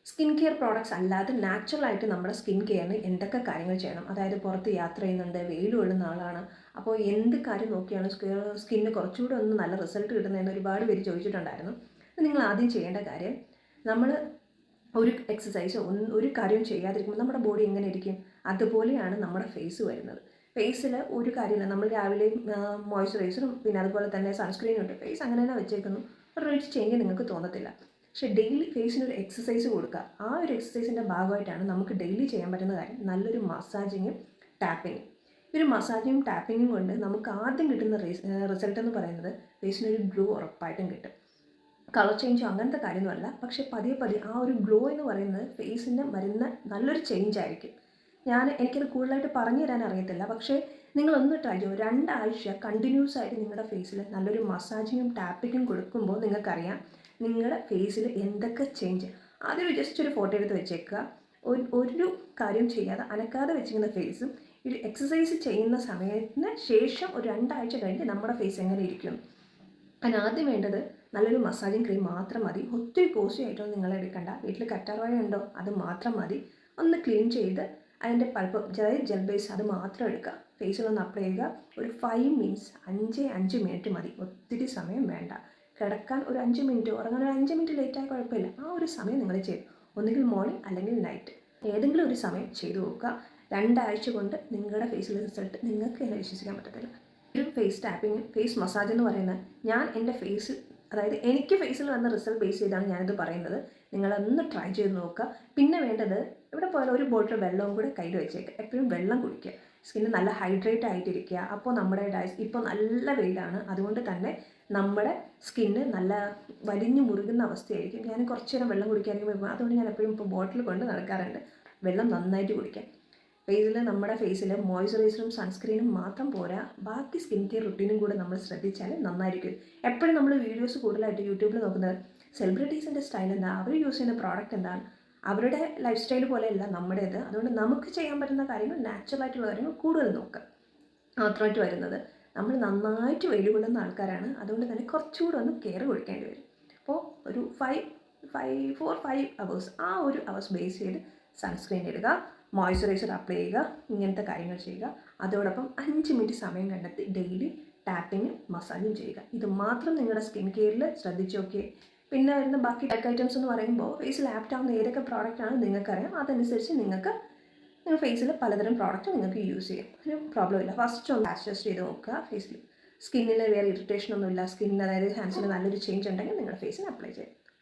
Skin care products അല്ലാതെ നാച്ചുറലായിട്ട് നമ്മുടെ സ്കിൻ കെയറിന് എന്തൊക്കെ കാര്യങ്ങൾ ചെയ്യണം. അതായത് പുറത്ത് യാത്ര ചെയ്യുന്നുണ്ട്, വെയിൽ കൊള്ളുന്ന ആളാണ്, അപ്പോൾ എന്ത് കാര്യം നോക്കിയാണ് സ്കിന്നിന് കുറച്ചുകൂടെ ഒന്ന് നല്ല റിസൾട്ട് കിട്ടുന്നതെന്ന് ഒരുപാട് പേര് ചോദിച്ചിട്ടുണ്ടായിരുന്നു. നിങ്ങൾ ആദ്യം ചെയ്യേണ്ട കാര്യം, നമ്മൾ ഒരു എക്സസൈസോ ഒരു കാര്യവും ചെയ്യാതിരിക്കുമ്പോൾ നമ്മുടെ ബോഡി എങ്ങനെ ഇരിക്കും, അതുപോലെയാണ് നമ്മുടെ ഫേസ് വരുന്നത്. ഫേസിൽ ഒരു കാര്യമില്ല, നമ്മൾ രാവിലെ മോയ്സ്ചറൈസറും പിന്നെ അതുപോലെ തന്നെ സൺസ്ക്രീനും ഉണ്ട്, ഫേസ് അങ്ങനെ തന്നെ വെച്ചേക്കുന്നു, ഒരു റേറ്റ് ചേഞ്ച് നിങ്ങൾക്ക് തോന്നത്തില്ല. പക്ഷേ ഡെയിലി ഫേസിനൊരു എക്സസൈസ് കൊടുക്കുക. ആ ഒരു എക്സസൈസിൻ്റെ ഭാഗമായിട്ടാണ് നമുക്ക് ഡെയിലി ചെയ്യാൻ പറ്റുന്ന കാര്യം നല്ലൊരു മസാജിങ്ങും ടാപ്പിങ്ങും. ഒരു മസാജിങ്ങും ടാപ്പിങ്ങും കൊണ്ട് നമുക്ക് ആദ്യം കിട്ടുന്ന റിസൾട്ട് എന്ന് പറയുന്നത് ഫേസിനൊരു ഗ്ലോ ഉറപ്പായിട്ടും കിട്ടും. കളർ ചേഞ്ചോ അങ്ങനത്തെ കാര്യമൊന്നുമല്ല, പക്ഷേ പതിയെ പതിയെ ആ ഒരു ഗ്ലോ എന്ന് പറയുന്നത് ഫേസിന് വരുന്ന നല്ലൊരു ചേഞ്ച് ആയിരിക്കും. എനിക്കത് കൂടുതലായിട്ട് പറഞ്ഞു തരാൻ അറിയത്തില്ല, പക്ഷേ നിങ്ങളൊന്ന് ട്രൈ ചെയ്യും. 2 ആഴ്ച കണ്ടിന്യൂസ് ആയിട്ട് നിങ്ങളുടെ ഫേസിൽ നല്ലൊരു മസാജിങ്ങും ടാപ്പിങ്ങും കൊടുക്കുമ്പോൾ നിങ്ങൾക്കറിയാം നിങ്ങളുടെ ഫേസിൽ എന്തൊക്കെ ചേഞ്ച്. ആദ്യം ജസ്റ്റ് ഒരു ഫോട്ടോ എടുത്ത് വെച്ചേക്കുക. ഒരു കാര്യം ചെയ്യാതെ അനക്കാതെ വെച്ചിരിക്കുന്ന ഫേസും ഒരു എക്സസൈസ് ചെയ്യുന്ന സമയത്തിന് ശേഷം ഒരു 2 ആഴ്ച കഴിഞ്ഞ് നമ്മുടെ ഫേസ് എങ്ങനെ ഇരിക്കും. അതിനാദ്യം വേണ്ടത് നല്ലൊരു മസാജിങ് ക്രീം മാത്രം മതി. ഒത്തിരി കോസ്റ്റ്ലി ആയിട്ടൊന്നും നിങ്ങൾ എടുക്കണ്ട. വീട്ടിൽ കറ്റാർ വാഴ ഉണ്ടോ അത് മാത്രം മതി. ഒന്ന് ക്ലീൻ ചെയ്ത് അതിൻ്റെ പൾപ്പ് ജെൽ ബേസ് അത് മാത്രം എടുക്കുക. ഫേസിലൊന്ന് അപ്ലൈ ചെയ്യുക. ഒരു 5 മിനിറ്റ്സ് 5 മിനിറ്റ് മതി, ഒത്തിരി സമയം വേണ്ട. കിടക്കാൻ ഒരു 5 മിനിറ്റ്, ഉറങ്ങാൻ ഒരു 5 മിനിറ്റ് ലേറ്റായി കുഴപ്പമില്ല. ആ ഒരു സമയം നിങ്ങൾ ചെയ്യും. ഒന്നുകിൽ മോർണിംഗ് അല്ലെങ്കിൽ നൈറ്റ്, ഏതെങ്കിലും ഒരു സമയം ചെയ്തു നോക്കുക. 2 ആഴ്ച കൊണ്ട് നിങ്ങളുടെ ഫേസിലെ റിസൾട്ട് നിങ്ങൾക്ക് തന്നെ വിശ്വസിക്കാൻ പറ്റത്തില്ല. ഒരു ഫേസ് ടാപ്പിങ്, ഫേസ് മസാജ് എന്ന് പറയുന്നത് ഞാൻ എൻ്റെ ഫേസ്, അതായത് എനിക്ക് ഫേസിൽ വന്ന റിസൾട്ട് ബേസ് ചെയ്താണ് ഞാനിത് പറയുന്നത്. നിങ്ങളൊന്ന് ട്രൈ ചെയ്ത് നോക്കുക. പിന്നെ വേണ്ടത്, ഇവിടെ പോലെ ഒരു ബോട്ടിൽ വെള്ളവും കൂടെ കയ്യിൽ വെച്ചേക്കുക. എപ്പോഴും വെള്ളം കുടിക്കുക. സ്കിന്ന് നല്ല ഹൈഡ്രേറ്റ് ആയിട്ടിരിക്കുക. അപ്പോൾ നമ്മുടെ ഇപ്പോൾ നല്ല വെയിലാണ്, അതുകൊണ്ട് തന്നെ നമ്മുടെ സ്കിന്ന് നല്ല വലിഞ്ഞു മുറുകുന്ന അവസ്ഥയായിരിക്കും. ഞാൻ കുറച്ച് നേരം വെള്ളം കുടിക്കാതിരിക്കുമ്പോൾ, അതുകൊണ്ട് ഞാൻ എപ്പോഴും ഇപ്പോൾ ബോട്ടിൽ കൊണ്ട് നടക്കാറുണ്ട്. വെള്ളം നന്നായിട്ട് കുടിക്കാം. നമ്മുടെ ഫേസിൽ മോയ്സ്ചറൈസറും സൺസ്ക്രീനും മാത്രം പോരാ, ബാക്കി സ്കിൻ കെയർ റുട്ടീനും കൂടെ നമ്മൾ ശ്രദ്ധിച്ചാൽ നന്നായിരിക്കും. എപ്പോഴും നമ്മൾ വീഡിയോസ് കൂടുതലായിട്ട് യൂട്യൂബിൽ നോക്കുന്നത് സെലിബ്രിറ്റീസിൻ്റെ സ്റ്റൈൽ എന്താ, അവർ യൂസ് ചെയ്യുന്ന പ്രോഡക്റ്റ് എന്താണ്, അവരുടെ ലൈഫ് സ്റ്റൈൽ പോലെയല്ല നമ്മുടേത്. അതുകൊണ്ട് നമുക്ക് ചെയ്യാൻ പറ്റുന്ന കാര്യങ്ങൾ, നാച്ചുറലായിട്ടുള്ള കാര്യങ്ങൾ കൂടുതൽ നോക്കുക. മാത്രമായിട്ട് വരുന്നത്, നമ്മൾ നന്നായിട്ട് വെയിൽ കൊള്ളുന്ന ആൾക്കാരാണ്, അതുകൊണ്ട് തന്നെ കുറച്ചുകൂടെ ഒന്ന് കെയർ കൊടുക്കേണ്ടി വരും. അപ്പോൾ ഒരു 4-5 അവേഴ്സ്, ആ ഒരു അവേഴ്സ് ബേസ് ചെയ്ത് സൺസ്ക്രീൻ ഇടുക, മോയ്സ്ചറൈസർ അപ്ലൈ ചെയ്യുക, ഇങ്ങനത്തെ കാര്യങ്ങൾ ചെയ്യുക. അതോടൊപ്പം 5 മിനിറ്റ് സമയം കണ്ടെത്തി ഡെയിലി ടാപ്പിങ്ങും മസാജും ചെയ്യുക. ഇത് മാത്രം നിങ്ങളുടെ സ്കിൻ കെയറിൽ ശ്രദ്ധിച്ച് നോക്കിയേ. പിന്നെ വരുന്ന ബാക്കി ടെക് ഐറ്റംസ് എന്ന് പറയുമ്പോൾ, ഫേസിൽ ആപ്റ്റ് ആവുന്ന ഏതൊക്കെ പ്രോഡക്റ്റാണ് നിങ്ങൾക്കറിയാം. അതനുസരിച്ച് നിങ്ങൾ ഫേസിൽ പലതരം പ്രോഡക്റ്റ് നിങ്ങൾക്ക് യൂസ് ചെയ്യാം. ഒരു പ്രോബ്ലം ഇല്ല. ഫസ്റ്റ് ഒന്ന് ടെസ്റ്റ് ചെയ്ത് നോക്കുക. ഫേസിൽ സ്കിന്നിൽ വേറെ ഇറിറ്റേഷൻ ഒന്നുമില്ല, സ്കിന്നിന് അതായത് ഹാൻഡ്സിന് നല്ലൊരു ചേഞ്ച് ഉണ്ടെങ്കിൽ നിങ്ങളുടെ ഫേസിന് അപ്ലൈ ചെയ്യാം.